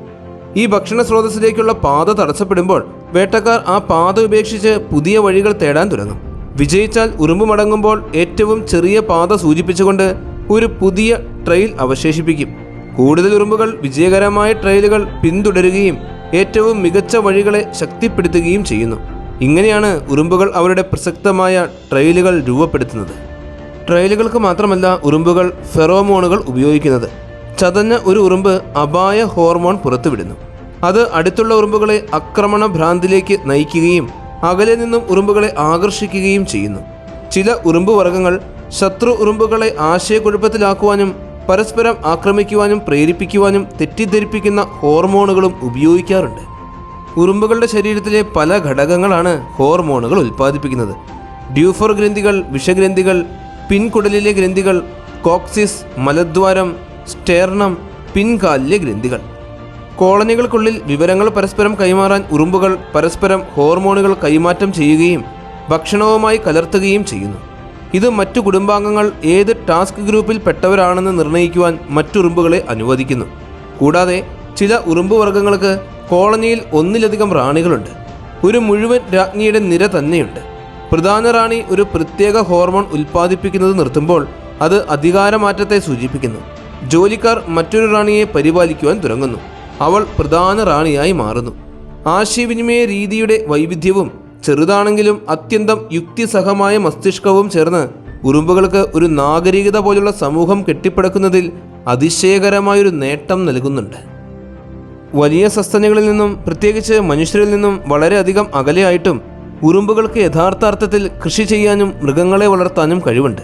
ഈ ഭക്ഷണ സ്രോതസ്സിലേക്കുള്ള പാത തടസ്സപ്പെടുമ്പോൾ വേട്ടക്കാർ ആ പാത ഉപേക്ഷിച്ച് പുതിയ വഴികൾ തേടാൻ തുടങ്ങും. വിജയിച്ചാൽ ഉറുമ്പ് മടങ്ങുമ്പോൾ ഏറ്റവും ചെറിയ പാത സൂചിപ്പിച്ചുകൊണ്ട് ഒരു പുതിയ ട്രെയിൽ അവശേഷിപ്പിക്കും. കൂടുതൽ ഉറുമ്പുകൾ വിജയകരമായ ട്രെയിലുകൾ പിന്തുടരുകയും ഏറ്റവും മികച്ച വഴികളെ ശക്തിപ്പെടുത്തുകയും ചെയ്യുന്നു. ഇങ്ങനെയാണ് ഉറുമ്പുകൾ അവരുടെ പ്രസക്തമായ ട്രെയിലുകൾ രൂപപ്പെടുത്തുന്നത്. ട്രെയിലുകൾക്ക് മാത്രമല്ല ഉറുമ്പുകൾ ഫെറോമോണുകൾ ഉപയോഗിക്കുന്നത്. ചതഞ്ഞ ഒരു ഉറുമ്പ് അപായ ഹോർമോൺ പുറത്തുവിടുന്നു. അത് അടുത്തുള്ള ഉറുമ്പുകളെ ആക്രമണ ഭ്രാന്തിലേക്ക് നയിക്കുകയും അകലെ നിന്നും ഉറുമ്പുകളെ ആകർഷിക്കുകയും ചെയ്യുന്നു. ചില ഉറുമ്പ് വർഗ്ഗങ്ങൾ ശത്രു ഉറുമ്പുകളെ ആശയക്കുഴപ്പത്തിലാക്കുവാനും പരസ്പരം ആക്രമിക്കുവാനും പ്രേരിപ്പിക്കുവാനും തെറ്റിദ്ധരിപ്പിക്കുന്ന ഹോർമോണുകളും ഉപയോഗിക്കാറുണ്ട്. ഉറുമ്പുകളുടെ ശരീരത്തിലെ പല ഘടകങ്ങളാണ് ഹോർമോണുകൾ ഉൽപ്പാദിപ്പിക്കുന്നത്. ഡ്യൂഫർ ഗ്രന്ഥികൾ, വിഷഗ്രന്ഥികൾ, പിൻകുടലിലെ ഗ്രന്ഥികൾ, കോക്സിസ്, മലദ്വാരം, സ്റ്റേർണം, പിൻകാലിലെ ഗ്രന്ഥികൾ. കോളനികൾക്കുള്ളിൽ വിവരങ്ങൾ പരസ്പരം കൈമാറാൻ ഉറുമ്പുകൾ പരസ്പരം ഹോർമോണുകൾ കൈമാറ്റം ചെയ്യുകയും ഭക്ഷണവുമായി കലർത്തുകയും ചെയ്യുന്നു. ഇത് മറ്റു കുടുംബാംഗങ്ങൾ ഏത് ടാസ്ക് ഗ്രൂപ്പിൽ പെട്ടവരാണെന്ന് നിർണ്ണയിക്കുവാൻ മറ്റുറുമ്പുകളെ അനുവദിക്കുന്നു. കൂടാതെ ചില ഉറുമ്പ് വർഗ്ഗങ്ങൾക്ക് കോളനിയിൽ ഒന്നിലധികം റാണികളുണ്ട്. ഒരു മുഴുവൻ രാജ്ഞിയുടെ നിര തന്നെയുണ്ട്. പ്രധാന റാണി ഒരു പ്രത്യേക ഹോർമോൺ ഉൽപ്പാദിപ്പിക്കുന്നത് നിർത്തുമ്പോൾ അത് അധികാരമാറ്റത്തെ സൂചിപ്പിക്കുന്നു. ജോലിക്കാർ മറ്റൊരു റാണിയെ പരിപാലിക്കുവാൻ തുടങ്ങുന്നു. അവൾ പ്രധാന റാണിയായി മാറുന്നു. ആശയവിനിമയ രീതിയുടെ വൈവിധ്യവും ചെറുതാണെങ്കിലും അത്യന്തം യുക്തിസഹമായ മസ്തിഷ്കവും ചേർന്ന് ഉറുമ്പുകൾക്ക് ഒരു നാഗരികത പോലുള്ള സമൂഹം കെട്ടിപ്പടുക്കുന്നതിൽ അതിശയകരമായൊരു നേട്ടം നൽകുന്നുണ്ട്. വലിയ സസ്തനികളിൽ നിന്നും പ്രത്യേകിച്ച് മനുഷ്യരിൽ നിന്നും വളരെയധികം അകലെയായിട്ടും ഉറുമ്പുകൾക്ക് യഥാർത്ഥാർത്ഥത്തിൽ കൃഷി ചെയ്യാനും മൃഗങ്ങളെ വളർത്താനും കഴിവുണ്ട്.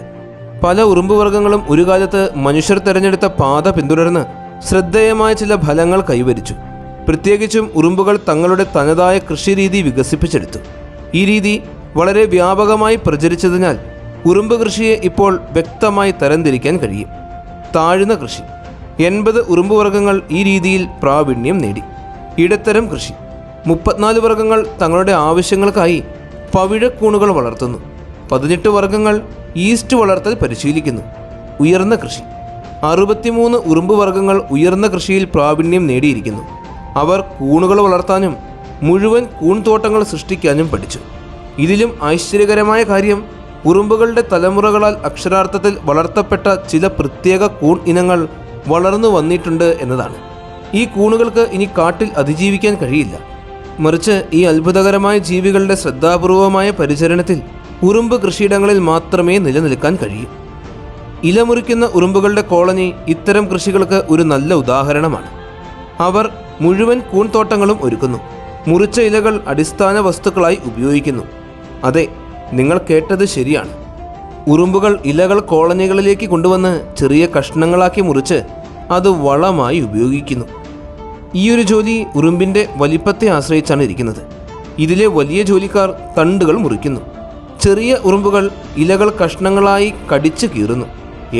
പല ഉറുമ്പ് വർഗ്ഗങ്ങളും ഒരു കാലത്ത് മനുഷ്യർ തിരഞ്ഞെടുത്ത പാത പിന്തുടർന്ന് ശ്രദ്ധേയമായ ചില ഫലങ്ങൾ കൈവരിച്ചു. പ്രത്യേകിച്ചും ഉറുമ്പുകൾ തങ്ങളുടെ തനതായ കൃഷിരീതി വികസിപ്പിച്ചെടുത്തു. ഈ രീതി വളരെ വ്യാപകമായി പ്രചരിച്ചതിനാൽ ഉറുമ്പ് കൃഷിയെ ഇപ്പോൾ വ്യക്തമായി തരംതിരിക്കാൻ കഴിയും. താഴ്ന്ന കൃഷി. 80 ഉറുമ്പ് വർഗ്ഗങ്ങൾ ഈ രീതിയിൽ പ്രാവീണ്യം നേടി. ഇടത്തരം കൃഷി. 34 വർഗ്ഗങ്ങൾ തങ്ങളുടെ ആവശ്യങ്ങൾക്കായി പവിഴക്കൂണുകൾ വളർത്തുന്നു. 18 വർഗ്ഗങ്ങൾ ഈസ്റ്റ് വളർത്തൽ പരിശീലിക്കുന്നു. ഉയർന്ന കൃഷി. 63 ഉറുമ്പ് വർഗ്ഗങ്ങൾ ഉയർന്ന കൃഷിയിൽ പ്രാവീണ്യം നേടിയിരിക്കുന്നു. അവർ കൂണുകൾ വളർത്താനും മുഴുവൻ കൂൺതോട്ടങ്ങൾ സൃഷ്ടിക്കാനും പഠിച്ചു. ഇതിലും ആശ്ചര്യകരമായ കാര്യം ഉറുമ്പുകളുടെ തലമുറകളാൽ അക്ഷരാർത്ഥത്തിൽ വളർത്തപ്പെട്ട ചില പ്രത്യേക കൂൺ ഇനങ്ങൾ വളർന്നു വന്നിട്ടുണ്ട് എന്നതാണ്. ഈ കൂണുകൾക്ക് ഇനി കാട്ടിൽ അതിജീവിക്കാൻ കഴിയില്ല. മറിച്ച് ഈ അത്ഭുതകരമായ ജീവികളുടെ ശ്രദ്ധാപൂർവമായ പരിചരണത്തിൽ ഉറുമ്പ് കൃഷിയിടങ്ങളിൽ മാത്രമേ നിലനിൽക്കാൻ കഴിയൂ. ഇലമുറിക്കുന്ന ഉറുമ്പുകളുടെ കോളനി ഇത്തരം കൃഷികൾക്ക് ഒരു നല്ല ഉദാഹരണമാണ്. അവർ മുഴുവൻ കൂൺതോട്ടങ്ങളും ഒരുക്കുന്നു. മുറിച്ച ഇലകൾ അടിസ്ഥാന വസ്തുക്കളായി ഉപയോഗിക്കുന്നു. അതെ, നിങ്ങൾ കേട്ടത് ശരിയാണ്. ഉറുമ്പുകൾ ഇലകൾ കോളനികളിലേക്ക് കൊണ്ടുവന്ന് ചെറിയ കഷ്ണങ്ങളാക്കി മുറിച്ച് അത് വളമായി ഉപയോഗിക്കുന്നു. ഈയൊരു ജോലി ഉറുമ്പിൻ്റെ വലിപ്പത്തെ ആശ്രയിച്ചാണ് ഇരിക്കുന്നത്. ഇതിലെ വലിയ ജോലിക്കാർ തണ്ടുകൾ മുറിക്കുന്നു. ചെറിയ ഉറുമ്പുകൾ ഇലകൾ കഷ്ണങ്ങളായി കടിച്ചു കീറുന്നു.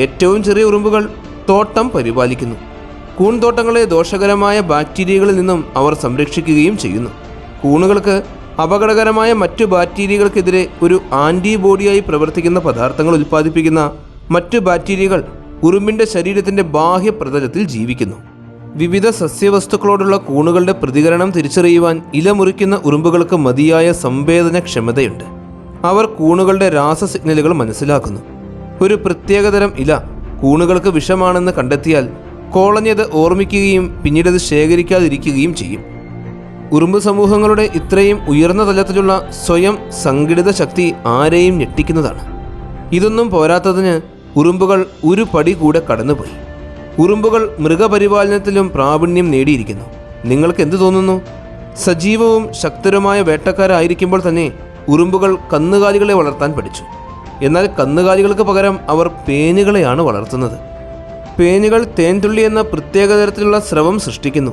ഏറ്റവും ചെറിയ ഉറുമ്പുകൾ തോട്ടം പരിപാലിക്കുന്നു. കൂൺതോട്ടങ്ങളെ ദോഷകരമായ ബാക്ടീരിയകളിൽ നിന്നും അവർ സംരക്ഷിക്കുകയും ചെയ്യുന്നു. കൂണുകൾക്ക് അപകടകരമായ മറ്റു ബാക്ടീരിയകൾക്കെതിരെ ഒരു ആൻറ്റിബോഡിയായി പ്രവർത്തിക്കുന്ന പദാർത്ഥങ്ങൾ ഉൽപ്പാദിപ്പിക്കുന്ന മറ്റു ബാക്ടീരിയകൾ ഉറുമ്പിൻ്റെ ശരീരത്തിൻ്റെ ബാഹ്യപ്രതലത്തിൽ ജീവിക്കുന്നു. വിവിധ സസ്യവസ്തുക്കളോടുള്ള കൂണുകളുടെ പ്രതികരണം തിരിച്ചറിയുവാൻ ഇല മുറിക്കുന്ന ഉറുമ്പുകൾക്ക് മതിയായ സംവേദനക്ഷമതയുണ്ട്. അവർ കൂണുകളുടെ രാസ സിഗ്നലുകൾ മനസ്സിലാക്കുന്നു. ഒരു പ്രത്യേകതരം ഇല കൂണുകൾക്ക് വിഷമാണെന്ന് കണ്ടെത്തിയാൽ കോളനി അത് ഓർമ്മിക്കുകയും പിന്നീടത് ശേഖരിക്കാതിരിക്കുകയും ചെയ്യും. ഉറുമ്പ് സമൂഹങ്ങളുടെ ഇത്രയും ഉയർന്ന തലത്തിലുള്ള സ്വയം സംഘടിത ശക്തി ആരെയും ഞെട്ടിക്കുന്നതാണ്. ഇതൊന്നും പോരാത്തതിന് ഉറുമ്പുകൾ ഒരു പടി കൂടെ കടന്നുപോയി. ഉറുമ്പുകൾ മൃഗപരിപാലനത്തിലും പ്രാവീണ്യം നേടിയിരിക്കുന്നു. നിങ്ങൾക്ക് എന്ത് തോന്നുന്നു? സജീവവും ശക്തരുമായ വേട്ടക്കാരായിരിക്കുമ്പോൾ തന്നെ ഉറുമ്പുകൾ കന്നുകാലികളെ വളർത്താൻ പഠിച്ചു. എന്നാൽ കന്നുകാലികൾക്ക് പകരം അവർ പേനുകളെയാണ് വളർത്തുന്നത്. പേനുകൾ തേൻതുള്ളി എന്ന പ്രത്യേക തരത്തിലുള്ള സ്രവം സൃഷ്ടിക്കുന്നു.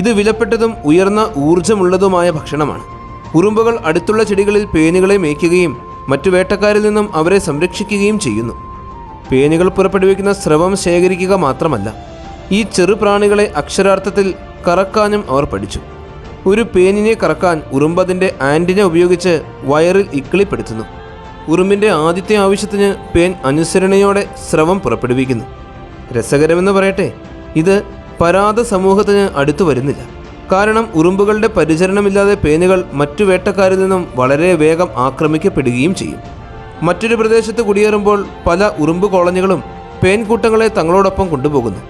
ഇത് വിലപ്പെട്ടതും ഉയർന്ന ഊർജ്ജമുള്ളതുമായ ഭക്ഷണമാണ്. ഉറുമ്പുകൾ അടുത്തുള്ള ചെടികളിൽ പേനുകളെ മേയ്ക്കുകയും മറ്റു വേട്ടക്കാരിൽ നിന്നും അവരെ സംരക്ഷിക്കുകയും ചെയ്യുന്നു. പേനുകൾ പുറപ്പെടുവിക്കുന്ന സ്രവം ശേഖരിക്കുക മാത്രമല്ല, ഈ ചെറുപ്രാണികളെ അക്ഷരാർത്ഥത്തിൽ കറക്കാനും അവർ പഠിച്ചു. ഒരു പേനിനെ കറക്കാൻ ഉറുമ്പതിൻ്റെ ആൻറ്റിന ഉപയോഗിച്ച് വയറിൽ ഇക്കിളിപ്പെടുത്തുന്നു. ഉറുമ്പിൻ്റെ ആദ്യത്തെ ആവശ്യത്തിന് പേൻ അനുസരണയോടെ സ്രവം പുറപ്പെടുവിക്കുന്നു. രസകരമെന്ന് പറയട്ടെ, ഇത് പരാത സമൂഹത്തിന് അടുത്തു വരുന്നില്ല. കാരണം ഉറുമ്പുകളുടെ പരിചരണമില്ലാതെ പേനുകൾ മറ്റു വേട്ടക്കാരിൽ നിന്നും വളരെ വേഗം ആക്രമിക്കപ്പെടുകയും ചെയ്യും. മറ്റൊരു പ്രദേശത്ത് കുടിയേറുമ്പോൾ പല ഉറുമ്പ് കോളനികളും പേൻകൂട്ടങ്ങളെ തങ്ങളോടൊപ്പം കൊണ്ടുപോകുന്നു.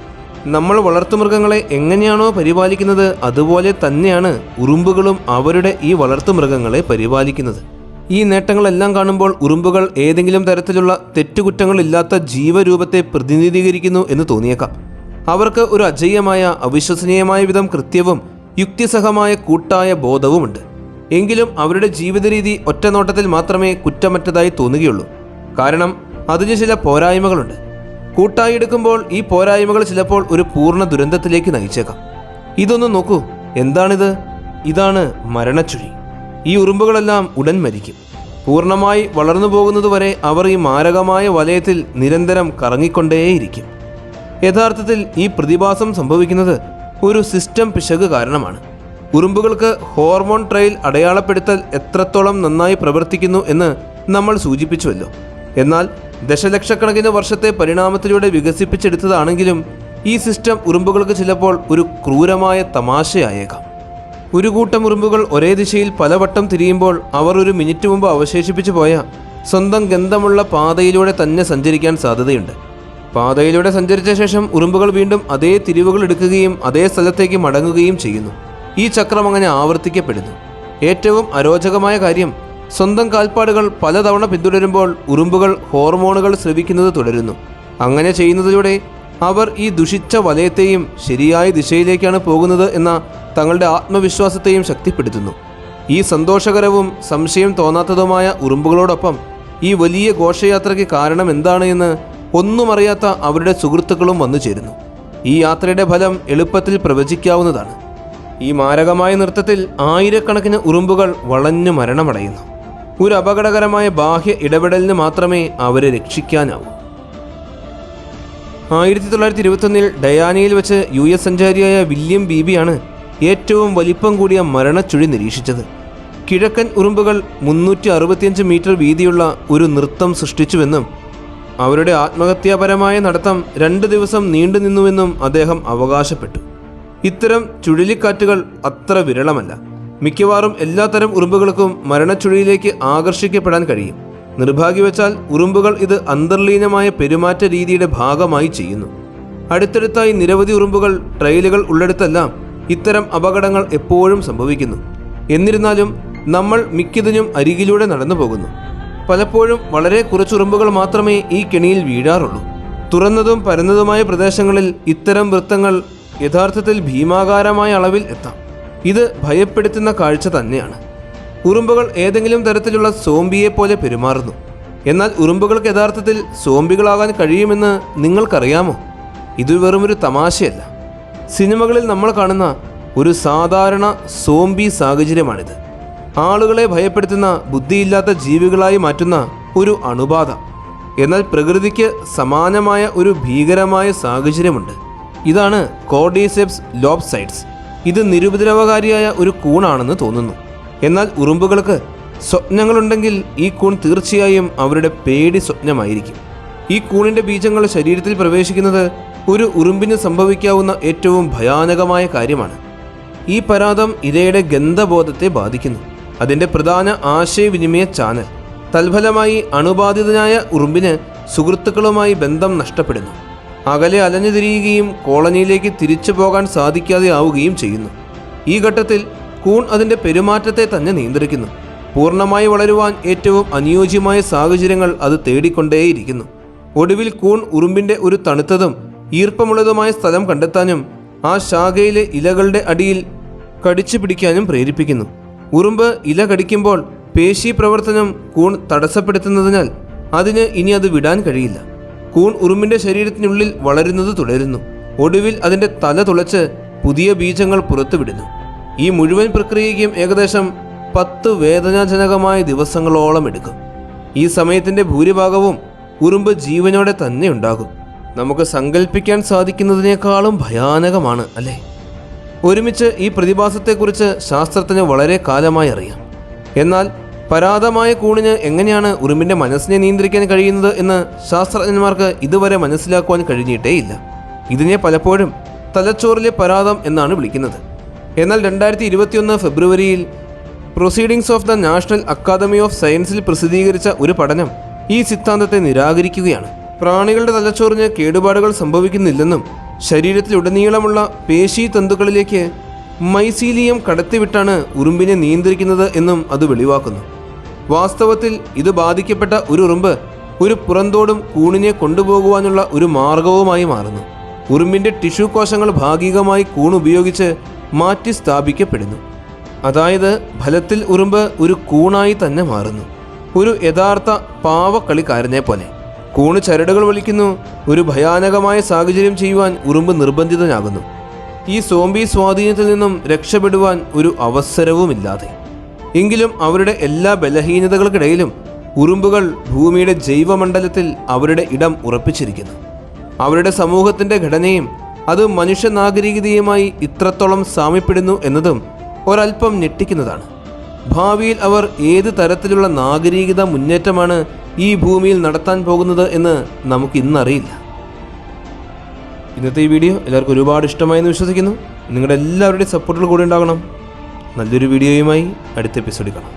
നമ്മൾ വളർത്തുമൃഗങ്ങളെ എങ്ങനെയാണോ പരിപാലിക്കുന്നത് അതുപോലെ തന്നെയാണ് ഉറുമ്പുകളും അവരുടെ ഈ വളർത്തുമൃഗങ്ങളെ പരിപാലിക്കുന്നത്. ഈ നേട്ടങ്ങളെല്ലാം കാണുമ്പോൾ ഉറുമ്പുകൾ ഏതെങ്കിലും തരത്തിലുള്ള തെറ്റുകുറ്റങ്ങളില്ലാത്ത ജീവരൂപത്തെ പ്രതിനിധീകരിക്കുന്നു എന്ന് തോന്നിയേക്കാം. അവർക്ക് ഒരു അജയ്യമായ, അവിശ്വസനീയമായ വിധം കൃത്യവും യുക്തിസഹമായ കൂട്ടായ ബോധവുമുണ്ട്. എങ്കിലും അവരുടെ ജീവിത രീതി ഒറ്റനോട്ടത്തിൽ മാത്രമേ കുറ്റമറ്റതായി തോന്നുകയുള്ളൂ. കാരണം അതിന് ചില പോരായ്മകളുണ്ട്. കൂട്ടായി എടുക്കുമ്പോൾ ഈ പോരായ്മകൾ ചിലപ്പോൾ ഒരു പൂർണ്ണ ദുരന്തത്തിലേക്ക് നയിച്ചേക്കാം. ഇതൊന്ന് നോക്കൂ, എന്താണിത്? ഇതാണ് മരണച്ചുഴി. ഈ ഉറുമ്പുകളെല്ലാം ഉടൻ മരിക്കും. പൂർണ്ണമായി വളർന്നു പോകുന്നതുവരെ അവർ ഈ മാരകമായ വലയത്തിൽ നിരന്തരം കറങ്ങിക്കൊണ്ടേയിരിക്കും. യഥാർത്ഥത്തിൽ ഈ പ്രതിഭാസം സംഭവിക്കുന്നത് ഒരു സിസ്റ്റം പിശക് കാരണമാണ്. ഉറുമ്പുകൾക്ക് ഹോർമോൺ ട്രയൽ അടയാളപ്പെടുത്തൽ എത്രത്തോളം നന്നായി പ്രവർത്തിക്കുന്നു എന്ന് നമ്മൾ സൂചിപ്പിച്ചുവല്ലോ. എന്നാൽ ദശലക്ഷക്കണക്കിന് വർഷത്തെ പരിണാമത്തിലൂടെ വികസിപ്പിച്ചെടുത്തതാണെങ്കിലും ഈ സിസ്റ്റം ഉറുമ്പുകൾക്ക് ചിലപ്പോൾ ഒരു ക്രൂരമായ തമാശയായേക്കാം. ഒരു കൂട്ടം ഉറുമ്പുകൾ ഒരേ ദിശയിൽ പലവട്ടം തിരിയുമ്പോൾ അവർ ഒരു മിനിറ്റ് മുമ്പ് അവശേഷിപ്പിച്ചു പോയ സ്വന്തം ഗന്ധമുള്ള പാതയിലൂടെ തന്നെ സഞ്ചരിക്കാൻ സാധ്യതയുണ്ട്. പാതയിലൂടെ സഞ്ചരിച്ച ശേഷം ഉറുമ്പുകൾ വീണ്ടും അതേ തിരിവുകൾ എടുക്കുകയും അതേ സ്ഥലത്തേക്ക് മടങ്ങുകയും ചെയ്യുന്നു. ഈ ചക്രം അങ്ങനെ ആവർത്തിക്കപ്പെടുന്നു. ഏറ്റവും അരോചകമായ കാര്യം, സ്വന്തം കാൽപ്പാടുകൾ പലതവണ പിന്തുടരുമ്പോൾ ഉറുമ്പുകൾ ഹോർമോണുകൾ സ്രവിക്കുന്നത് തുടരുന്നു. അങ്ങനെ ചെയ്യുന്നതിലൂടെ അവർ ഈ ദുഷിച്ച വലയത്തെയും ശരിയായ ദിശയിലേക്കാണ് പോകുന്നത് എന്ന തങ്ങളുടെ ആത്മവിശ്വാസത്തെയും ശക്തിപ്പെടുത്തുന്നു. ഈ സന്തോഷകരവും സംശയം തോന്നാത്തതുമായ ഉറുമ്പുകളോടൊപ്പം ഈ വലിയ ഘോഷയാത്രയ്ക്ക് കാരണം എന്താണ് എന്ന് ഒന്നും അറിയാത്ത അവരുടെ സുഹൃത്തുക്കളും വന്നു ചേരുന്നു. ഈ യാത്രയുടെ ഫലം എളുപ്പത്തിൽ പ്രവചിക്കാവുന്നതാണ്. ഈ മാരകമായ നൃത്തത്തിൽ ആയിരക്കണക്കിന് ഉറുമ്പുകൾ വളഞ്ഞു മരണമടയുന്നു. ഒരു അപകടകരമായ ബാഹ്യ ഇടപെടലിന് മാത്രമേ അവരെ രക്ഷിക്കാനാവൂ. 1921 ഡയാനയിൽ വെച്ച് US സഞ്ചാരിയായ വില്യം ബീബിയാണ് ഏറ്റവും വലിപ്പം കൂടിയ മരണച്ചുഴി നിരീക്ഷിച്ചത്. കിഴക്കൻ ഉറുമ്പുകൾ 365 മീറ്റർ വീതിയുള്ള ഒരു നൃത്തം സൃഷ്ടിച്ചുവെന്നും അവരുടെ ആത്മഹത്യാപരമായ നടത്തം 2 ദിവസം നീണ്ടുനിന്നുവെന്നും അദ്ദേഹം അവകാശപ്പെട്ടു. ഇത്തരം ചുഴലിക്കാറ്റുകൾ അത്ര വിരളമല്ല. മിക്കവാറും എല്ലാത്തരം ഉറുമ്പുകൾക്കും മരണച്ചുഴിയിലേക്ക് ആകർഷിക്കപ്പെടാൻ കഴിയും. നിർഭാഗ്യവശാൽ ഉറുമ്പുകൾ ഇത് അന്തർലീനമായ പെരുമാറ്റ രീതിയുടെ ഭാഗമായി ചെയ്യുന്നു. അടുത്തടുത്തായി നിരവധി ഉറുമ്പുകൾ ട്രെയിലുകൾ ഉള്ളിടത്തെല്ലാം ഇത്തരം അപകടങ്ങൾ എപ്പോഴും സംഭവിക്കുന്നു. എന്നിരുന്നാലും നമ്മൾ മിക്കതിനും അരികിലൂടെ നടന്നു പോകുന്നു. പലപ്പോഴും വളരെ കുറച്ച് ഉറുമ്പുകൾ മാത്രമേ ഈ കെണിയിൽ വീഴാറുള്ളൂ. തുറന്നതും പരന്നതുമായ പ്രദേശങ്ങളിൽ ഇത്തരം വൃത്തങ്ങൾ യഥാർത്ഥത്തിൽ ഭീമാകാരമായ അളവിൽ എത്താം. ഇത് ഭയപ്പെടുത്തുന്ന കാഴ്ച തന്നെയാണ്. ഉറുമ്പുകൾ ഏതെങ്കിലും തരത്തിലുള്ള സോംബിയെ പോലെ പെരുമാറുന്നു. എന്നാൽ ഉറുമ്പുകൾക്ക് യഥാർത്ഥത്തിൽ സോംബികളാകാൻ കഴിയുമെന്ന് നിങ്ങൾക്കറിയാമോ? ഇത് വെറുമൊരു തമാശയല്ല. സിനിമകളിൽ നമ്മൾ കാണുന്ന ഒരു സാധാരണ സോംബി സാഹചര്യമാണിത്. ആളുകളെ ഭയപ്പെടുത്തുന്ന ബുദ്ധിയില്ലാത്ത ജീവികളായി മാറ്റുന്ന ഒരു അണുബാധ. എന്നാൽ പ്രകൃതിക്ക് സമാനമായ ഒരു ഭീകരമായ സാഹചര്യമുണ്ട്. ഇതാണ് കോർഡിസെപ്സ് ലോബ്സൈഡ്സ്. ഇത് നിരുപദ്രവകാരിയായ ഒരു കൂണാണെന്ന് തോന്നുന്നു. എന്നാൽ ഉറുമ്പുകൾക്ക് സ്വപ്നങ്ങളുണ്ടെങ്കിൽ ഈ കൂൺ തീർച്ചയായും അവരുടെ പേടി സ്വപ്നമായിരിക്കും. ഈ കൂണിൻ്റെ ബീജങ്ങൾ ശരീരത്തിൽ പ്രവേശിക്കുന്നത് ഒരു ഉറുമ്പിന് സംഭവിക്കാവുന്ന ഏറ്റവും ഭയാനകമായ കാര്യമാണ്. ഈ പരാതം ഇരയുടെ ഗന്ധബോധത്തെ ബാധിക്കുന്നു, അതിൻ്റെ പ്രധാന ആശയവിനിമയ ചാനൽ. തൽഫലമായി അണുബാധിതനായ ഉറുമ്പിന് സുഹൃത്തുക്കളുമായി ബന്ധം നഷ്ടപ്പെടുന്നു. അകലെ അലഞ്ഞുതിരിയുകയും കോളനിയിലേക്ക് തിരിച്ചു പോകാൻ സാധിക്കാതെ ആവുകയും ചെയ്യുന്നു. ഈ ഘട്ടത്തിൽ കൂൺ അതിൻ്റെ പെരുമാറ്റത്തെ തന്നെ നിയന്ത്രിക്കുന്നു. പൂർണ്ണമായി വളരുവാൻ ഏറ്റവും അനുയോജ്യമായ സാഹചര്യങ്ങൾ അത് തേടിക്കൊണ്ടേയിരിക്കുന്നു. ഒടുവിൽ കൂൺ ഉറുമ്പിൻ്റെ ഒരു തണുത്തതും ഈർപ്പമുള്ളതുമായ സ്ഥലം കണ്ടെത്താനും ആ ശാഖയിലെ ഇലകളുടെ അടിയിൽ കടിച്ചു പിടിക്കാനും പ്രേരിപ്പിക്കുന്നു. ഉറുമ്പ് ഇല കടിക്കുമ്പോൾ പേശി പ്രവർത്തനം കൂൺ തടസ്സപ്പെടുത്തുന്നതിനാൽ അതിന് ഇനി അത് വിടാൻ കഴിയില്ല. കൂൺ ഉറുമ്പിൻ്റെ ശരീരത്തിനുള്ളിൽ വളരുന്നത് തുടരുന്നു. ഒടുവിൽ അതിൻ്റെ തല തുളച്ച് പുതിയ ബീജങ്ങൾ പുറത്തുവിടുന്നു. ഈ മുഴുവൻ പ്രക്രിയയ്ക്കും ഏകദേശം 10 വേദനാജനകമായ ദിവസങ്ങളോളം എടുക്കും. ഈ സമയത്തിൻ്റെ ഭൂരിഭാഗവും ഉറുമ്പ് ജീവനോടെ തന്നെ ഉണ്ടാകും. നമുക്ക് സങ്കല്പിക്കാൻ സാധിക്കുന്നതിനേക്കാളും ഭയാനകമാണ് അല്ലേ? ഒരുമിച്ച് ഈ പ്രതിഭാസത്തെക്കുറിച്ച് ശാസ്ത്രത്തിന് വളരെ കാലമായി അറിയാം. എന്നാൽ പരാതമായ കൂണിന് എങ്ങനെയാണ് ഉറുമ്പിൻ്റെ മനസ്സിനെ നിയന്ത്രിക്കാൻ കഴിയുന്നത് എന്ന് ശാസ്ത്രജ്ഞന്മാർക്ക് ഇതുവരെ മനസ്സിലാക്കുവാൻ കഴിഞ്ഞിട്ടേയില്ല. ഇതിനെ പലപ്പോഴും തലച്ചോറിലെ പരാതം എന്നാണ് വിളിക്കുന്നത്. എന്നാൽ 2021 ഫെബ്രുവരിയിൽ Proceedings of the National Academy of സയൻസിൽ പ്രസിദ്ധീകരിച്ച ഒരു പഠനം ഈ സിദ്ധാന്തത്തെ നിരാകരിക്കുകയാണ്. പ്രാണികളുടെ തലച്ചോറിന് കേടുപാടുകൾ സംഭവിക്കുന്നില്ലെന്നും ശരീരത്തിലുടനീളമുള്ള പേശി തന്തുക്കളിലേക്ക് മൈസീലിയം കടത്തിവിട്ടാണ് ഉറുമ്പിനെ നിയന്ത്രിക്കുന്നത് എന്നും അത് വെളിവാക്കുന്നു. വാസ്തവത്തിൽ ഇത് ബാധിക്കപ്പെട്ട ഒരു ഉറുമ്പ് ഒരു പുറന്തോടും കൂണിനെ കൊണ്ടുപോകുവാനുള്ള ഒരു മാർഗവുമായി മാറുന്നു. ഉറുമ്പിൻ്റെ ടിഷ്യൂ കോശങ്ങൾ ഭാഗികമായി കൂണുപയോഗിച്ച് മാറ്റി സ്ഥാപിക്കപ്പെടുന്നു. അതായത് ഫലത്തിൽ ഉറുമ്പ് ഒരു കൂണായി തന്നെ മാറുന്നു, ഒരു യഥാർത്ഥ പാവക്കളിക്കാരനെ പോലെ. കൂണ് ചരടുകൾ വലിക്കുന്നു. ഒരു ഭയാനകമായ സാഹചര്യം ചെയ്യുവാൻ ഉറുമ്പ് നിർബന്ധിതനാകുന്നു. ഈ സോംബി സ്വാധീനത്തിൽ നിന്നും രക്ഷപ്പെടുവാൻ ഒരു അവസരവുമില്ലാതെ. എങ്കിലും അവരുടെ എല്ലാ ബലഹീനതകൾക്കിടയിലും ഉറുമ്പുകൾ ഭൂമിയുടെ ജൈവമണ്ഡലത്തിൽ അവരുടെ ഇടം ഉറപ്പിച്ചിരിക്കുന്നു. അവരുടെ സമൂഹത്തിൻ്റെ ഘടനയും അത് മനുഷ്യ നാഗരികതയുമായി ഇത്രത്തോളം സാമ്യപ്പെടുന്നു എന്നതും ഒരൽപ്പം ഞെട്ടിക്കുന്നതാണ്. ഭാവിയിൽ അവർ ഏത് തരത്തിലുള്ള നാഗരികത മുന്നേറ്റമാണ് ഈ ഭൂമിയിൽ നടത്താൻ പോകുന്നത് എന്ന് നമുക്കിന്നറിയില്ല. ഇന്നത്തെ ഈ വീഡിയോ എല്ലാവർക്കും ഒരുപാട് ഇഷ്ടമായെന്ന് വിശ്വസിക്കുന്നു. നിങ്ങളുടെ എല്ലാവരുടെയും സപ്പോർട്ടുകൾ കൂടെ ഉണ്ടാകണം. നല്ലൊരു വീഡിയോയുമായി അടുത്ത എപ്പിസോഡിൽ കാണാം.